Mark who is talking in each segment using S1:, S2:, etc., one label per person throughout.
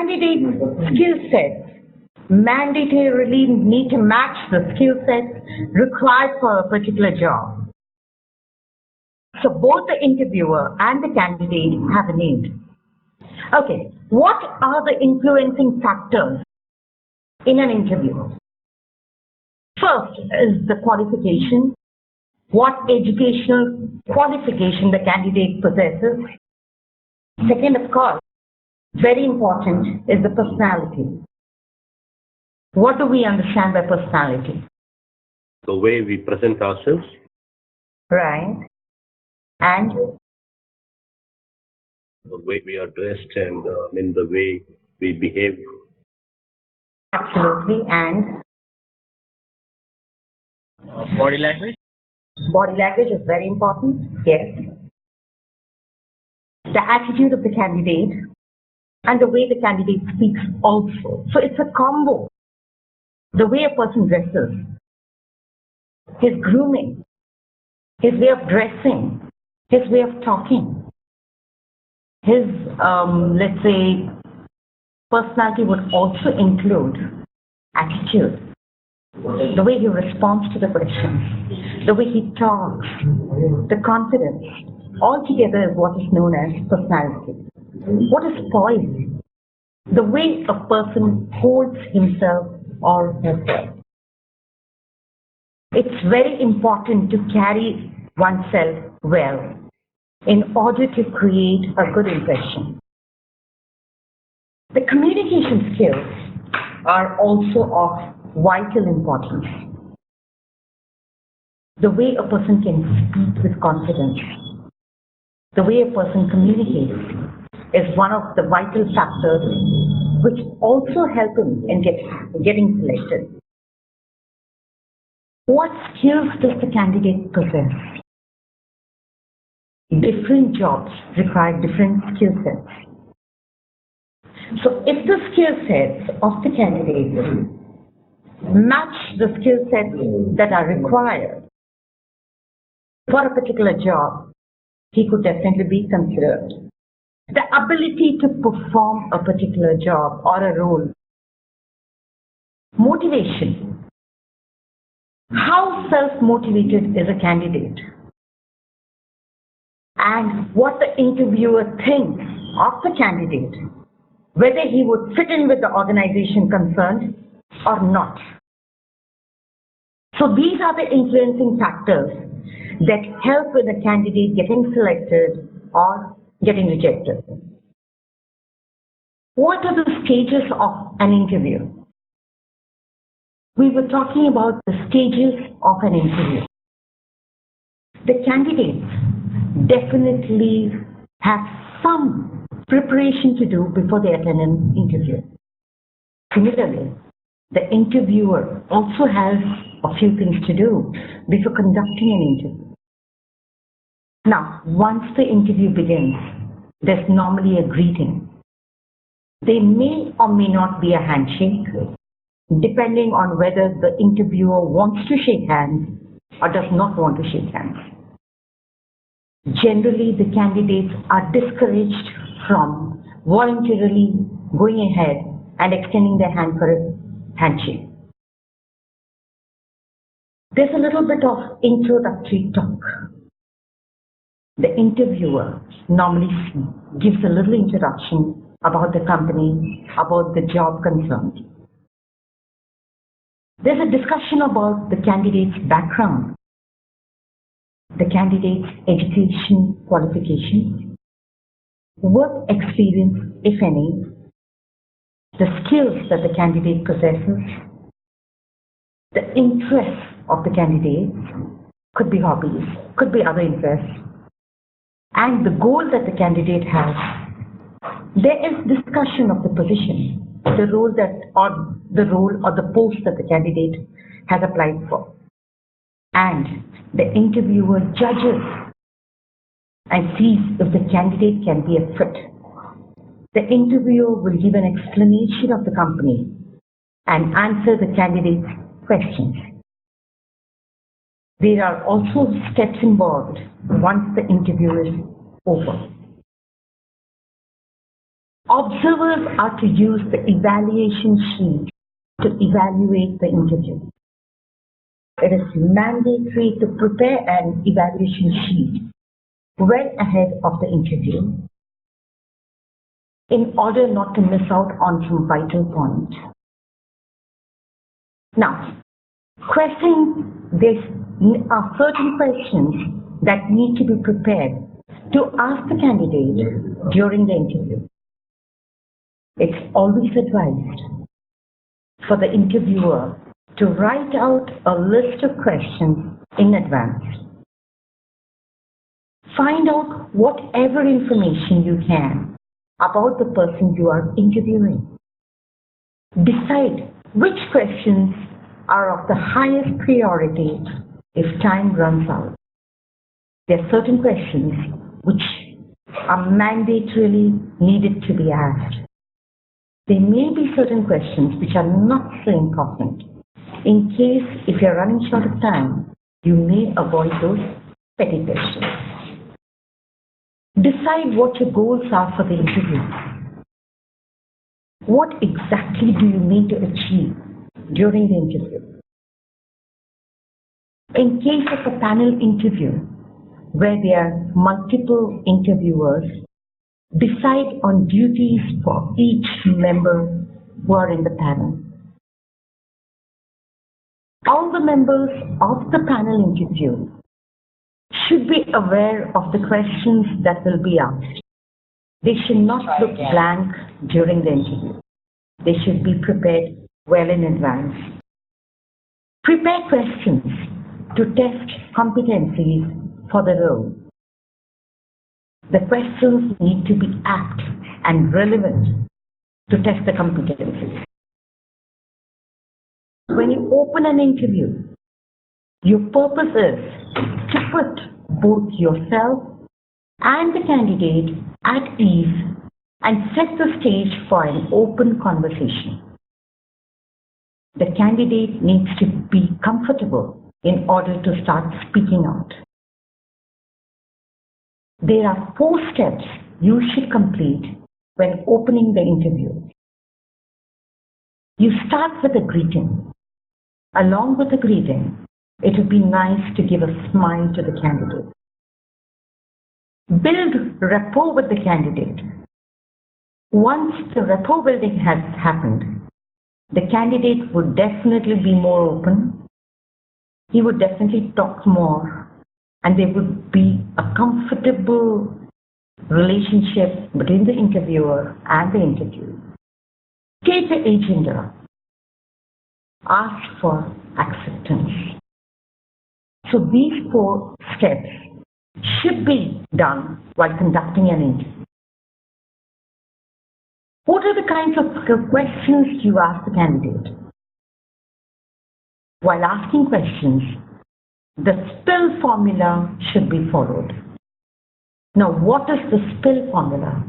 S1: candidate skill sets mandatorily need to match the skill sets required for a particular job. So both the interviewer and the candidate have a need. Okay, what are the influencing factors in an interview? First is the qualification, what educational qualification the candidate possesses. Second, of course, very important, is the personality. What do we understand by personality?
S2: The way we present ourselves.
S1: Right. And?
S2: The way we are dressed and in the way we behave.
S1: Absolutely. And?
S3: Body language?
S1: Body language is very important, yes. The attitude of the candidate and the way the candidate speaks also. So it's a combo. The way a person dresses, his grooming, his way of dressing, his way of talking, his, let's say, personality would also include attitude, the way he responds to the questions, the way he talks, the confidence. Altogether is what is known as personality. What is poise? The way a person holds himself or herself. It's very important to carry oneself well in order to create a good impression. The communication skills are also of vital importance. The way a person can speak with confidence, the way a person communicates is one of the vital factors which also help him in getting selected. What skills does the candidate possess? Different jobs require different skill sets. So if the skill sets of the candidate match the skill sets that are required for a particular job, he could definitely be considered. The ability to perform a particular job or a role. Motivation. How self-motivated is a candidate? And what the interviewer thinks of the candidate, whether he would fit in with the organization concerned or not. So these are the influencing factors that help with the candidate getting selected or getting rejected. What are the stages of an interview? We were talking about the stages of an interview. The candidates definitely have some preparation to do before they attend an interview. Similarly, the interviewer also has a few things to do before conducting an interview. Now, once the interview begins, there's normally a greeting. There may or may not be a handshake, depending on whether the interviewer wants to shake hands or does not want to shake hands. Generally, the candidates are discouraged from voluntarily going ahead and extending their hand for a handshake. There's a little bit of introductory talk. The interviewer normally gives a little introduction about the company, about the job concerned. There's a discussion about the candidate's background, the candidate's education qualifications, work experience, if any, the skills that the candidate possesses, the interests of the candidate, could be hobbies, could be other interests, and the goal that the candidate has. There is discussion of the position, the role or the post that the candidate has applied for. And the interviewer judges and sees if the candidate can be a fit. The interviewer will give an explanation of the company and answer the candidate's questions. There are also steps involved once the interview is over. Observers are to use the evaluation sheet to evaluate the interview. It is mandatory to prepare an evaluation sheet well ahead of the interview in order not to miss out on some vital points. Now, there are certain questions that need to be prepared to ask the candidate during the interview. It's always advised for the interviewer to write out a list of questions in advance. Find out whatever information you can about the person you are interviewing. Decide which questions are of the highest priority if time runs out. There are certain questions which are mandatorily needed to be asked. There may be certain questions which are not so important. In case if you're running short of time, you may avoid those petty questions. Decide what your goals are for the interview. What exactly do you need to achieve during the interview? In case of a panel interview, where there are multiple interviewers, decide on duties for each member who are in the panel. All the members of the panel interview should be aware of the questions that will be asked. They should not look blank during the interview. They should be prepared well in advance. Prepare questions to test competencies for the role. The questions need to be apt and relevant to test the competencies. When you open an interview, your purpose is to put both yourself and the candidate at ease and set the stage for an open conversation. The candidate needs to be comfortable in order to start speaking out. There are 4 steps you should complete when opening the interview. You start with a greeting. Along with the greeting, it would be nice to give a smile to the candidate. Build rapport with the candidate. Once the rapport building has happened, the candidate would definitely be more open. He would definitely talk more, and there would be a comfortable relationship between the interviewer and the interviewee. Take the agenda. Ask for acceptance. So these 4 steps should be done while conducting an interview. What are the kinds of questions you ask the candidate? While asking questions, the SPILL formula should be followed. Now, what is the SPILL formula?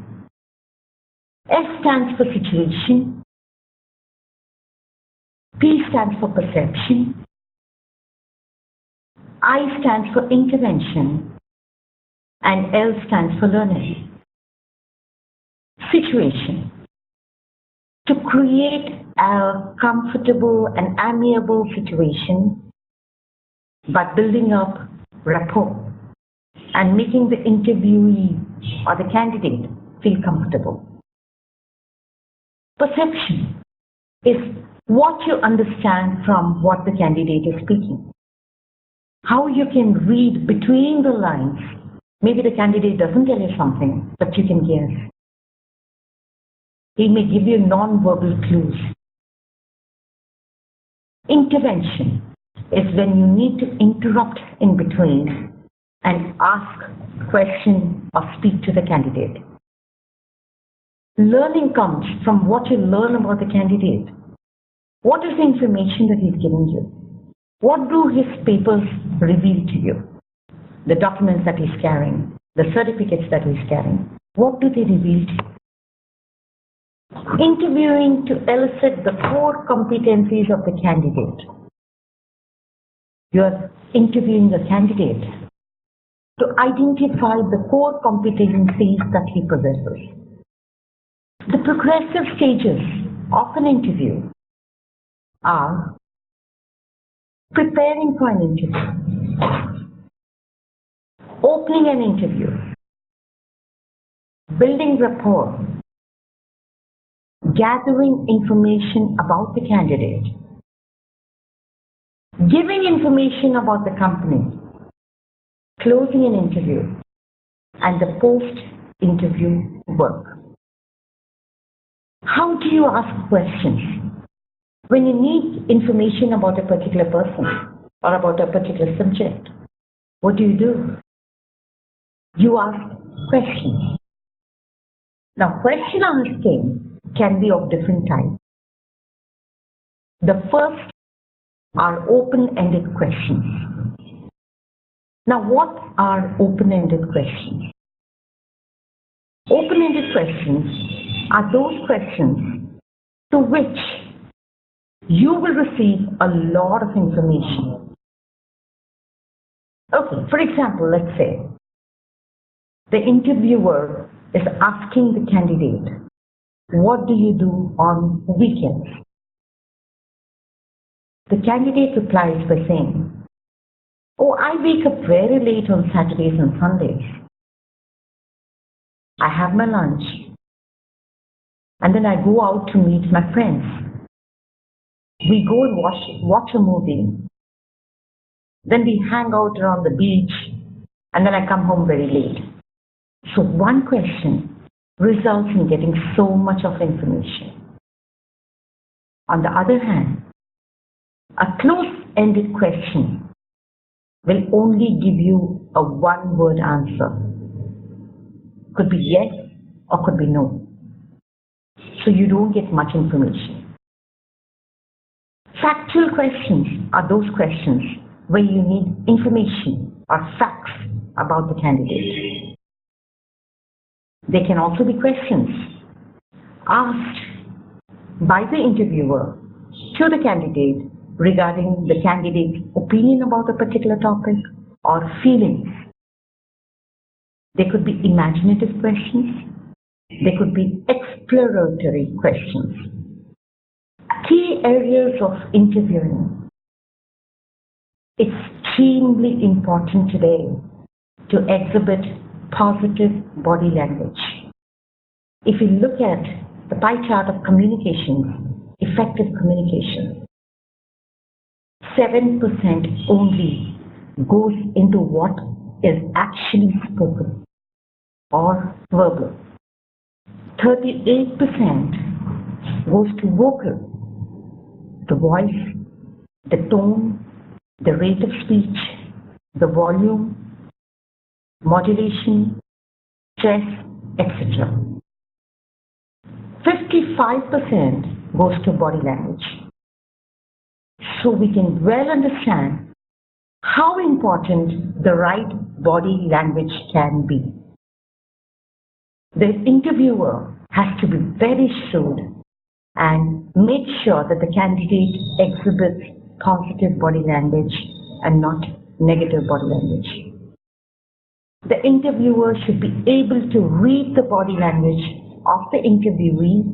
S1: S stands for situation, P stands for perception, I stands for intervention, and L stands for learning. Situation. To create a comfortable and amiable situation by building up rapport and making the interviewee or the candidate feel comfortable. Perception is what you understand from what the candidate is speaking. How you can read between the lines. Maybe the candidate doesn't tell you something, but you can guess. He may give you non-verbal clues. Intervention is when you need to interrupt in between and ask a question or speak to the candidate. Learning comes from what you learn about the candidate. What is the information that he's giving you? What do his papers reveal to you? The documents that he's carrying, the certificates that he's carrying, what do they reveal to you? Interviewing to elicit the core competencies of the candidate. You are interviewing the candidate to identify the core competencies that he possesses. The progressive stages of an interview are preparing for an interview, opening an interview, building rapport, gathering information about the candidate, giving information about the company, closing an interview, and the post-interview work. How do you ask questions? When you need information about a particular person or about a particular subject, what do? You ask questions. Now, question asking can be of different types. The first are open-ended questions. Now, what are open-ended questions? Open-ended questions are those questions to which you will receive a lot of information. Okay, for example, let's say the interviewer is asking the candidate, what do you do on weekends? The candidate replies by saying, oh, I wake up very late on Saturdays and Sundays. I have my lunch and then I go out to meet my friends. We go and watch a movie. Then we hang out around the beach and then I come home very late. So one question results in getting so much of information. On the other hand, a close-ended question will only give you a one-word answer. Could be yes or could be no. So you don't get much information. Factual questions are those questions where you need information or facts about the candidate. They can also be questions asked by the interviewer to the candidate regarding the candidate's opinion about a particular topic or feelings. They could be imaginative questions. They could be exploratory questions. Key areas of interviewing. It's extremely important today to exhibit positive body language. If you look at the pie chart of communication, effective communication, 7% only goes into what is actually spoken or verbal. 38% goes to vocal, the voice, the tone, the rate of speech, the volume, modulation, stress, etc. 55% goes to body language. So we can well understand how important the right body language can be. The interviewer has to be very shrewd and make sure that the candidate exhibits positive body language and not negative body language. The interviewer should be able to read the body language of the interviewee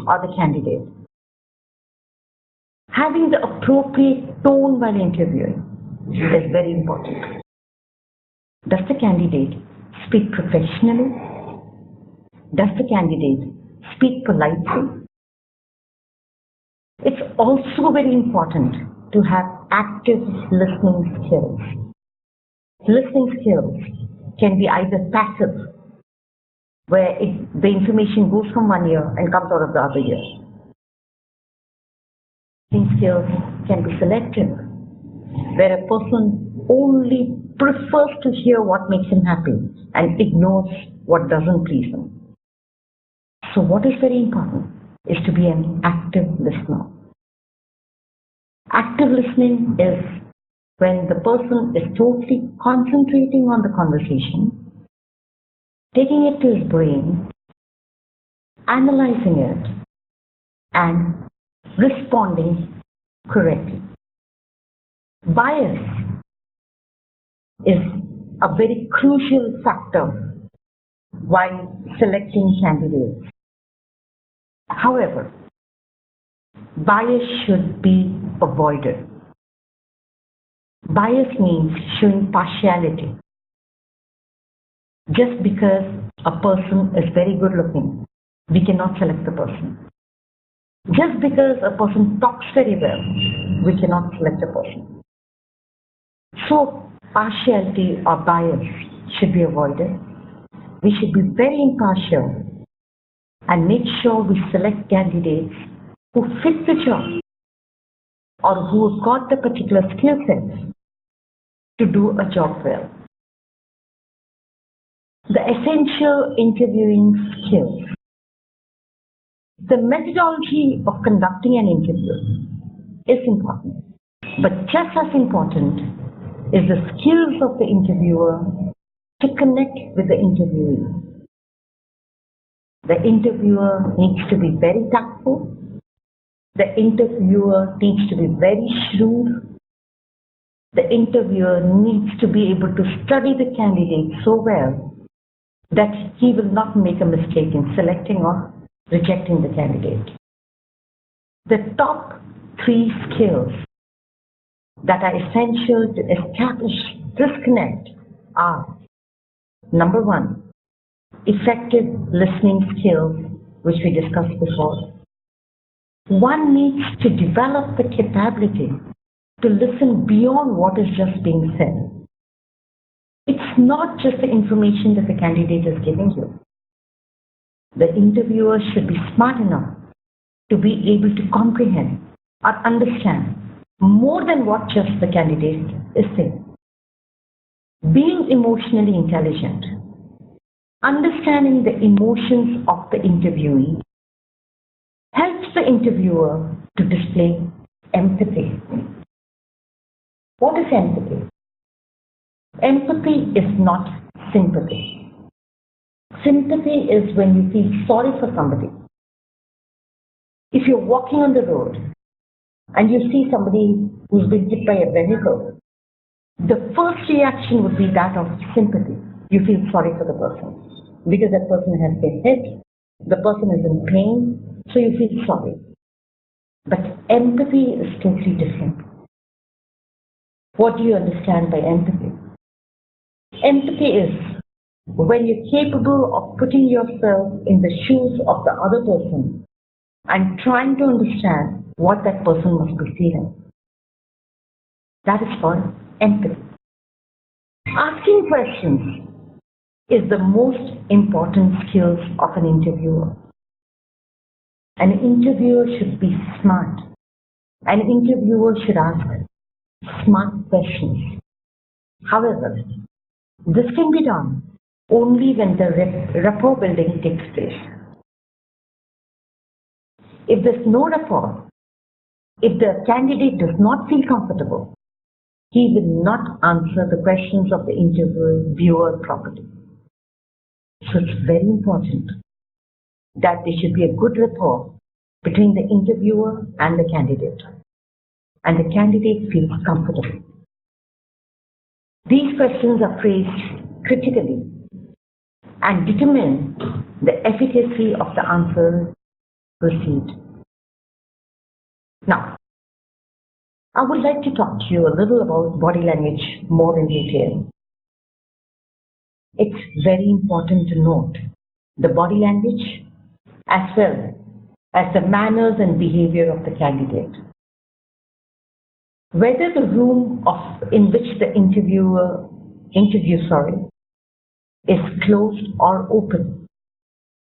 S1: or the candidate. Having the appropriate tone while interviewing is very important. Does the candidate speak professionally? Does the candidate speak politely? It's also very important to have active listening skills. Listening skills can be either passive, where the information goes from one ear and comes out of the other ear. Listening skills can be selective, where a person only prefers to hear what makes him happy and ignores what doesn't please him. So what is very important is to be an active listener. Active listening is when the person is totally concentrating on the conversation, taking it to his brain, analyzing it, and responding correctly. Bias is a very crucial factor while selecting candidates. However, bias should be avoided. Bias means showing partiality. Just because a person is very good looking, we cannot select the person. Just because a person talks very well, we cannot select a person. So, partiality or bias should be avoided. We should be very impartial and make sure we select candidates who fit the job or who have got the particular skill sets to do a job well. The essential interviewing skills. The methodology of conducting an interview is important, but just as important is the skills of the interviewer to connect with the interviewee. The interviewer needs to be very tactful. The interviewer needs to be very shrewd. The interviewer needs to be able to study the candidate so well that he will not make a mistake in selecting or rejecting the candidate. The top 3 skills that are essential to establish this connect are: number 1, effective listening skills, which we discussed before. One needs to develop the capability to listen beyond what is just being said. It's not just the information that the candidate is giving you. The interviewer should be smart enough to be able to comprehend or understand more than what just the candidate is saying. Being emotionally intelligent, understanding the emotions of the interviewee helps the interviewer to display empathy. What is empathy? Empathy is not sympathy. Sympathy is when you feel sorry for somebody. If you're walking on the road and you see somebody who's been hit by a vehicle, the first reaction would be that of sympathy. You feel sorry for the person because that person has been hit, the person is in pain, so you feel sorry. But empathy is totally different. What do you understand by empathy? Empathy is when you're capable of putting yourself in the shoes of the other person and trying to understand what that person must be feeling. That is called empathy. Asking questions is the most important skills of an interviewer. An interviewer should be smart. An interviewer should ask smart questions. However, this can be done only when the rapport building takes place. If there's no rapport, if the candidate does not feel comfortable, he will not answer the questions of the interviewer properly. So it's very important that there should be a good rapport between the interviewer and the candidate, and the candidate feels comfortable. These questions are phrased critically and determine the efficacy of the answer received. Now, I would like to talk to you a little about body language more in detail. It's very important to note the body language as well as the manners and behavior of the candidate. Whether the room in which the interview is closed or open,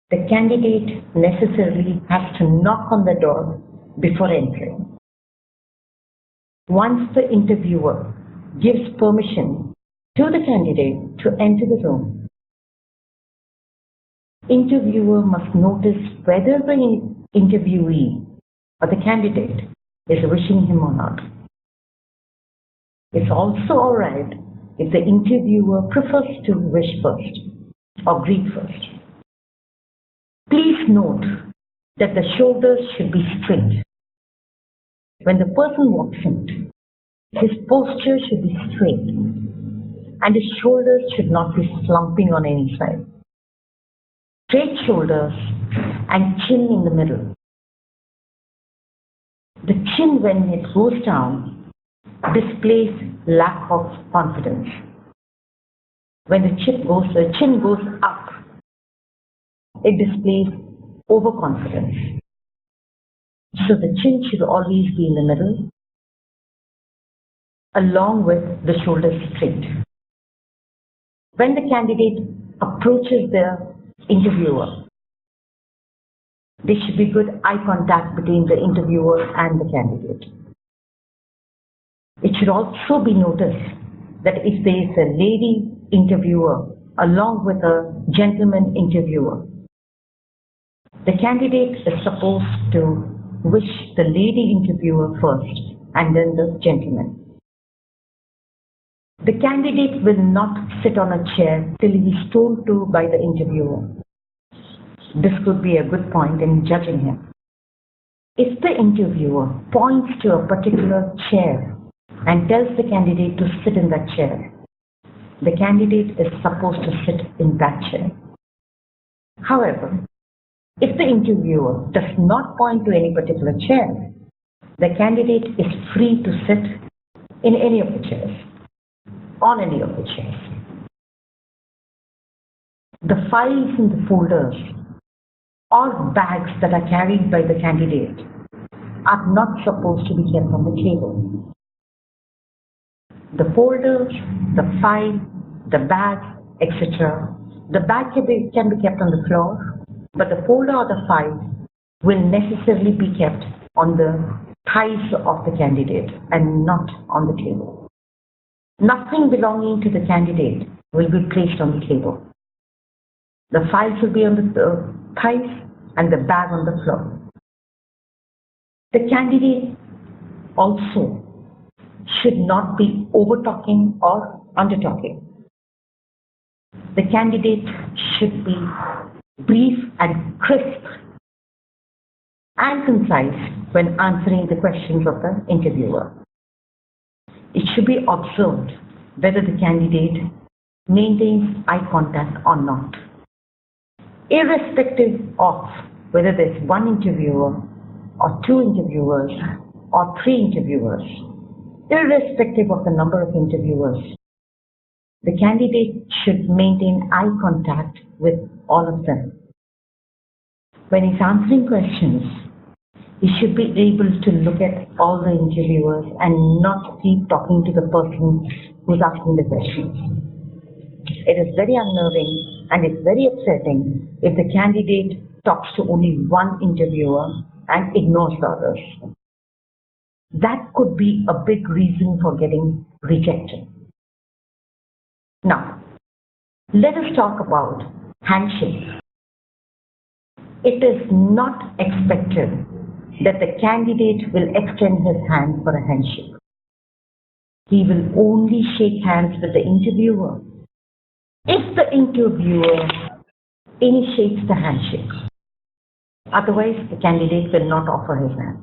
S1: the candidate necessarily has to knock on the door before entering. Once the interviewer gives permission to the candidate to enter the room, interviewer must notice whether the interviewee or the candidate is wishing him or not. It's also alright if the interviewer prefers to wish first or greet first. Please note that the shoulders should be straight. When the person walks in, his posture should be straight and his shoulders should not be slumping on any side. Straight shoulders and chin in the middle. The chin, when it goes down, displays lack of confidence. When the chin goes up, it displays overconfidence. So the chin should always be in the middle, along with the shoulders straight. When the candidate approaches the interviewer, there should be good eye contact between the interviewer and the candidate. It should also be noticed that if there is a lady interviewer along with a gentleman interviewer, the candidate is supposed to wish the lady interviewer first and then the gentleman. The candidate will not sit on a chair till he is told to by the interviewer. This could be a good point in judging him. If the interviewer points to a particular chair and tells the candidate to sit in that chair, the candidate is supposed to sit in that chair. However, if the interviewer does not point to any particular chair, the candidate is free to sit in any of the chairs, on any of the chairs. The files in the folders or bags that are carried by the candidate are not supposed to be kept on the table. The folders, the file, the bag, etc. The bag can be kept on the floor, but the folder or the file will necessarily be kept on the thighs of the candidate and not on the table. Nothing belonging to the candidate will be placed on the table. The files will be on the thighs and the bag on the floor. The candidate also should not be over-talking or under-talking. The candidate should be brief and crisp and concise when answering the questions of the interviewer. It should be observed whether the candidate maintains eye contact or not. Irrespective of whether there's one interviewer or two interviewers or three interviewers, irrespective of the number of interviewers, the candidate should maintain eye contact with all of them. When he's answering questions, he should be able to look at all the interviewers and not keep talking to the person who's asking the questions. It is very unnerving and it's very upsetting if the candidate talks to only one interviewer and ignores the others. That could be a big reason for getting rejected. Now, let us talk about handshakes. It is not expected that the candidate will extend his hand for a handshake. He will only shake hands with the interviewer if the interviewer initiates the handshake. Otherwise, the candidate will not offer his hand.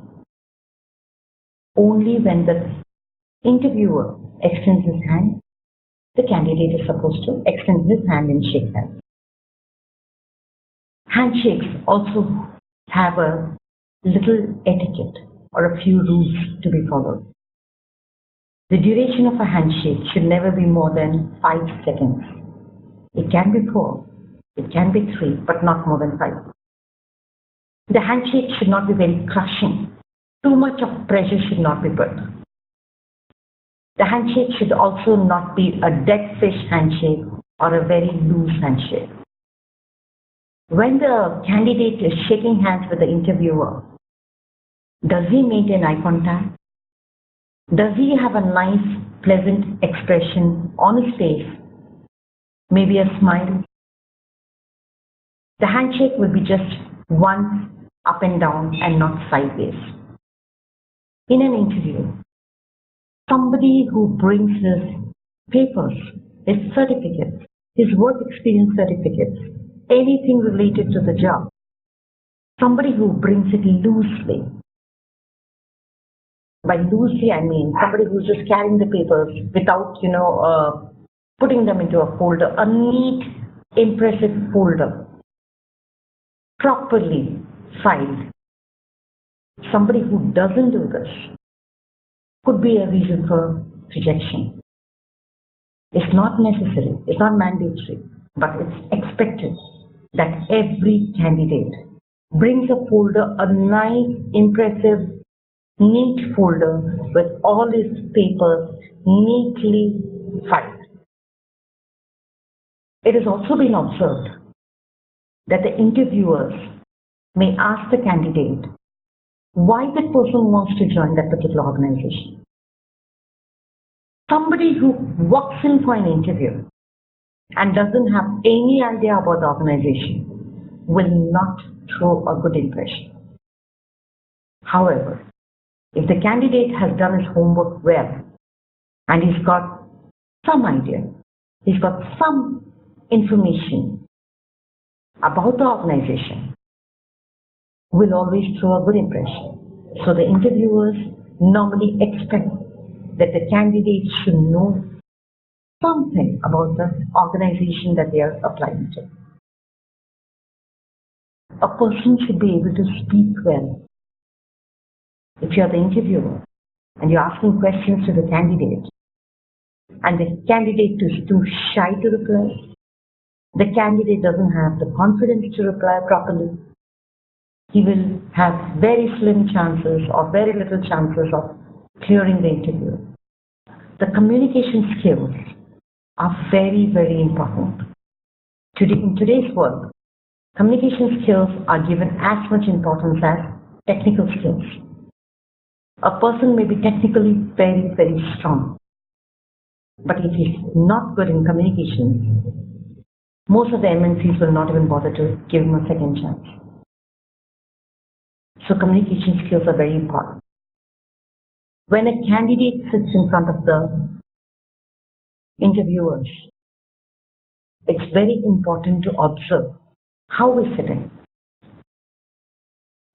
S1: Only when the interviewer extends his hand, the candidate is supposed to extend his hand and shake hands. Handshakes also have a little etiquette or a few rules to be followed. The duration of a handshake should never be more than 5 seconds. It can be 4, it can be 3, but not more than 5. The handshake should not be very crushing. Too much of pressure should not be put. The handshake should also not be a dead fish handshake or a very loose handshake. When the candidate is shaking hands with the interviewer, does he maintain eye contact? Does he have a nice, pleasant expression on his face? Maybe a smile? The handshake will be just once up and down and not sideways. In an interview, somebody who brings his papers, his certificates, his work experience certificates, anything related to the job, somebody who brings it loosely. By loosely, I mean somebody who's just carrying the papers without, putting them into a folder, a neat, impressive folder. properly filed. Somebody who doesn't do this could be a reason for rejection. It's not necessary, it's not mandatory, but it's expected that every candidate brings a folder, a nice, impressive, neat folder with all his papers neatly filed. It has also been observed that the interviewers may ask the candidate why that person wants to join that particular organization. Somebody who walks in for an interview and doesn't have any idea about the organization will not throw a good impression. However, if the candidate has done his homework well and he's got some idea, he's got some information about the organization, will always throw a good impression. So the interviewers normally expect that the candidate should know something about the organization that they are applying to. A person should be able to speak well. If you are the interviewer and you're asking questions to the candidate and the candidate is too shy to reply, the candidate doesn't have the confidence to reply properly, he will have very slim chances or very little chances of clearing the interview. The communication skills are very, very important. In today's world, communication skills are given as much importance as technical skills. A person may be technically very, very strong, but if he's not good in communication, most of the MNCs will not even bother to give him a second chance. So communication skills are very important. When a candidate sits in front of the interviewers, it's very important to observe how he's sitting.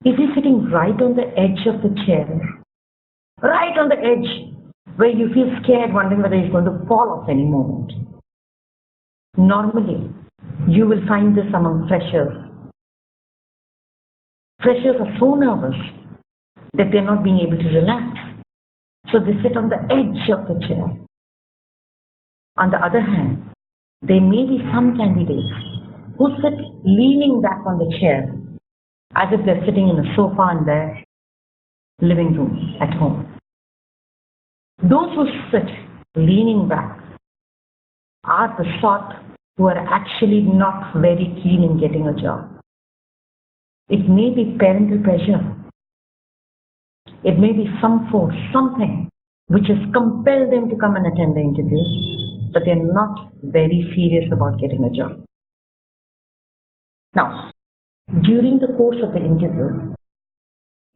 S1: Is he sitting right on the edge of the chair? Right on the edge where you feel scared, wondering whether he's going to fall off any moment. Normally, you will find this among freshers. Freshers are so nervous that they're not being able to relax. So they sit on the edge of the chair. On the other hand, there may be some candidates who sit leaning back on the chair as if they're sitting in a sofa in their living room at home. Those who sit leaning back are the sort who are actually not very keen in getting a job. It may be parental pressure. It may be some force, something which has compelled them to come and attend the interview, but they're not very serious about getting a job. Now, during the course of the interview,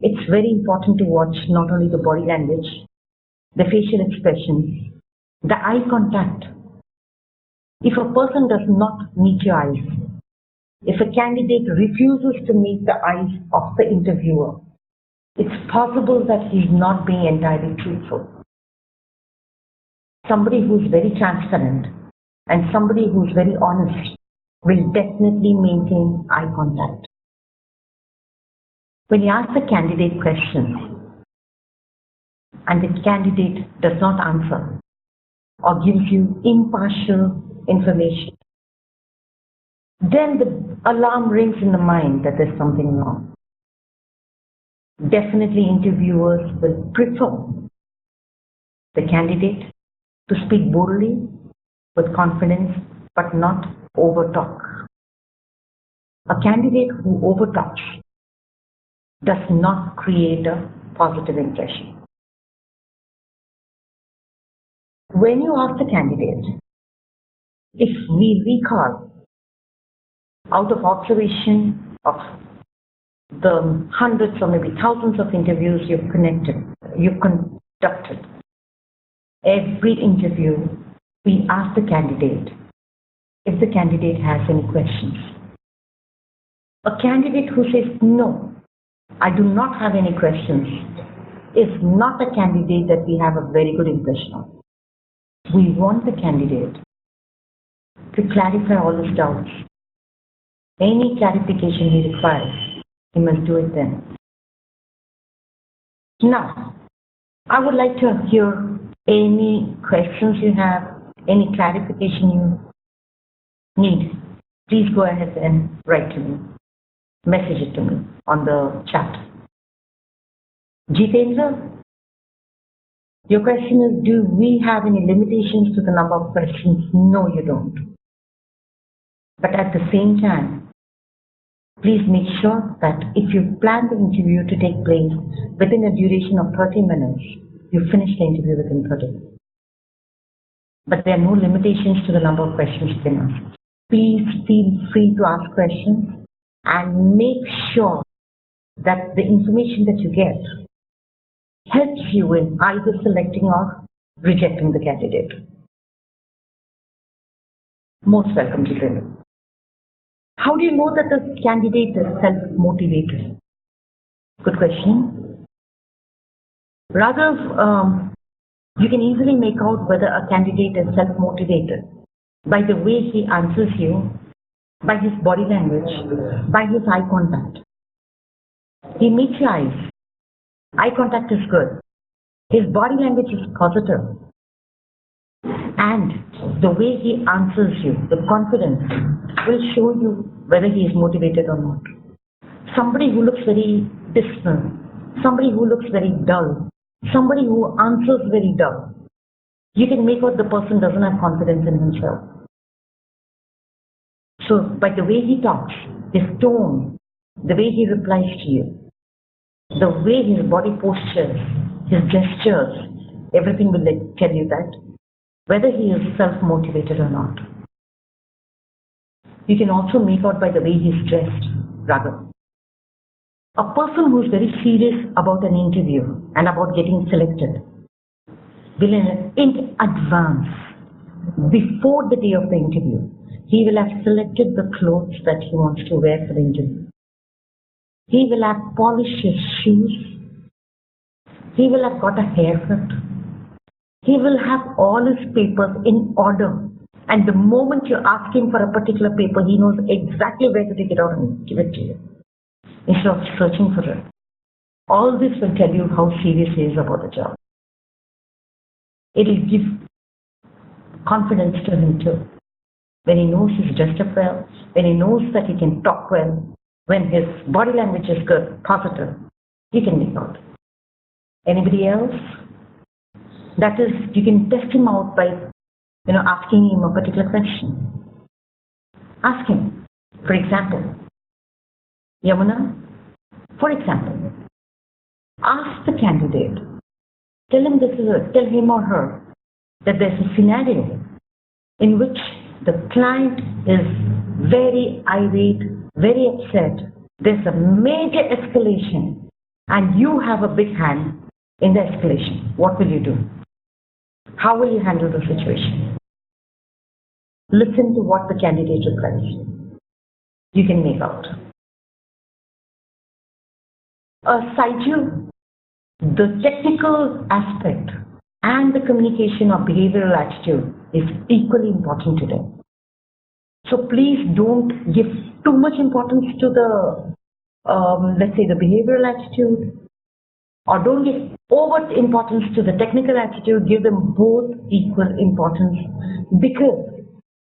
S1: it's very important to watch not only the body language, the facial expressions, the eye contact. If a person does not meet your eyes, if a candidate refuses to meet the eyes of the interviewer, it's possible that he's not being entirely truthful. Somebody who's very transparent and somebody who's very honest will definitely maintain eye contact. When you ask the candidate questions and the candidate does not answer or gives you impartial information, then the alarm rings in the mind that there's something wrong. Definitely interviewers will prefer the candidate to speak boldly, with confidence, but not overtalk. A candidate who overtalks does not create a positive impression. When you ask the candidate, if we recall out of observation of the hundreds or maybe thousands of interviews you've conducted, every interview we ask the candidate if the candidate has any questions. A candidate who says, no, I do not have any questions, is not a candidate that we have a very good impression of. We want the candidate to clarify all his doubts. Any clarification he requires, he must do it then. Now, I would like to hear any questions you have, any clarification you need. Please go ahead and write to me, message it to me on the chat. Jitendra, your question is, do we have any limitations to the number of questions? No, you don't. But at the same time, please make sure that if you plan the interview to take place within a duration of 30 minutes, you finish the interview within 30 minutes. But there are no limitations to the number of questions you can ask. Please feel free to ask questions and make sure that the information that you get helps you in either selecting or rejecting the candidate. Most welcome, Jitendra. How do you know that the candidate is self-motivated? Good question. Rather, you can easily make out whether a candidate is self-motivated by the way he answers you, by his body language, by his eye contact. He meets your eyes. Eye contact is good. His body language is positive. And the way he answers you, the confidence, will show you whether he is motivated or not. Somebody who looks very distant, somebody who looks very dull, somebody who answers very dull, you can make out the person doesn't have confidence in himself. So by the way he talks, his tone, the way he replies to you, the way his body postures, his gestures, everything will tell you that whether he is self-motivated or not. You can also make out by the way he's dressed, rather. A person who is very serious about an interview and about getting selected will in advance, before the day of the interview, he will have selected the clothes that he wants to wear for the interview. He will have polished his shoes. He will have got a haircut. He will have all his papers in order. And the moment you ask him for a particular paper, he knows exactly where to take it out and give it to you, instead of searching for it. All this will tell you how serious he is about the job. It will give confidence to him too. When he knows he's dressed up well, when he knows that he can talk well, when his body language is good, positive, he can make out. Anybody else? That is, you can test him out by, asking him a particular question. Ask him, for example, Yamuna, for example, ask the candidate, tell him or her that there's a scenario in which the client is very irate, very upset, there's a major escalation, and you have a big hand in the escalation. What will you do? How will you handle the situation? Listen to what the candidate replies. You can make out. Saiju, the technical aspect and the communication of behavioral attitude is equally important today. So please don't give too much importance to the, let's say, the behavioral attitude, or don't give overt importance to the technical attitude. Give them both equal importance, because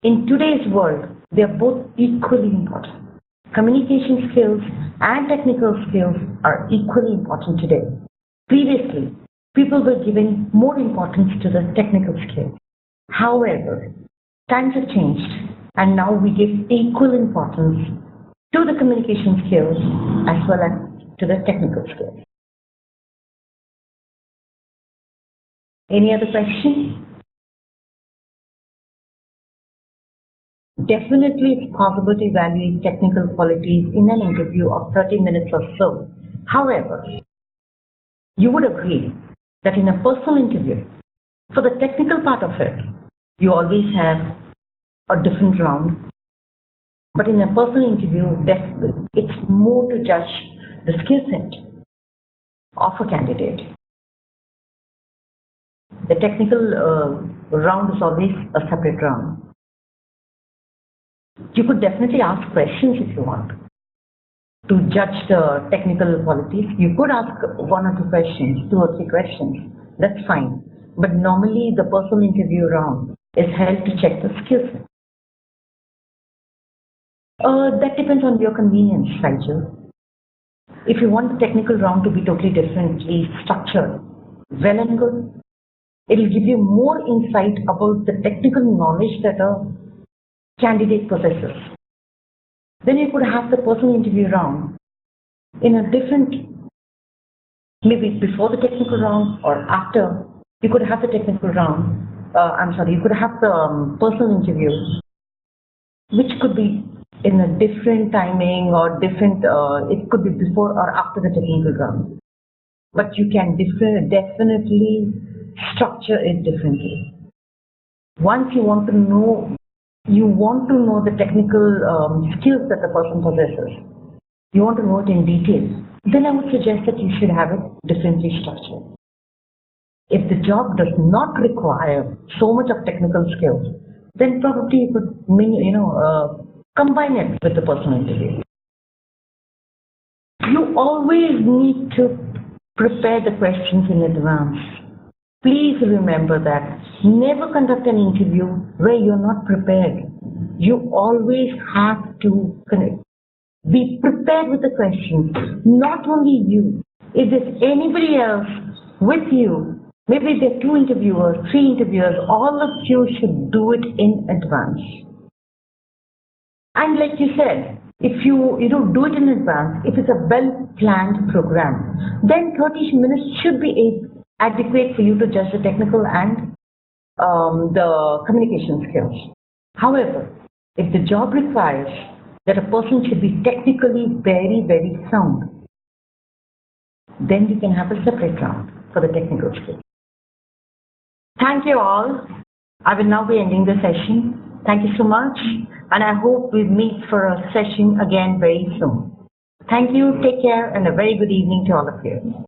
S1: in today's world, they are both equally important. Communication skills and technical skills are equally important today. Previously, people were giving more importance to the technical skills. However, times have changed, and now we give equal importance to the communication skills as well as to the technical skills. Any other questions? Definitely, it's possible to evaluate technical qualities in an interview of 30 minutes or so. However, you would agree that in a personal interview, for the technical part of it, you always have a different round. But in a personal interview, it's more to judge the skill set of a candidate. The technical round is always a separate round. You could definitely ask questions if you want to judge the technical qualities. You could ask one or two questions, two or three questions. That's fine. But normally the personal interview round is held to check the skill set. That depends on your convenience, Rigel. If you want the technical round to be totally differently structured, well and good. It'll give you more insight about the technical knowledge that a candidate possesses. Then you could have the personal interview round in a different, maybe before the technical round or after. You could have the technical round, you could have the personal interview, which could be in a different timing or different, it could be before or after the technical round. But you can definitely structure it differently. Once you want to know the technical skills that the person possesses. You want to know it in detail. Then I would suggest that you should have it differently structured. If the job does not require so much of technical skills, then probably you could, combine it with the personal interview. You always need to prepare the questions in advance. Please remember that. Never conduct an interview where you're not prepared. You always have to be prepared with the questions. Not only you. If there's anybody else with you, maybe there are 2 interviewers, 3 interviewers, all of you should do it in advance. And like you said, if you do it in advance, if it's a well-planned program, then 30 minutes should be adequate for you to judge the technical and the communication skills. However, if the job requires that a person should be technically very, very sound, then you can have a separate round for the technical skills. Thank you all. I will now be ending the session. Thank you so much, and I hope we meet for a session again very soon. Thank you, take care, and a very good evening to all of you.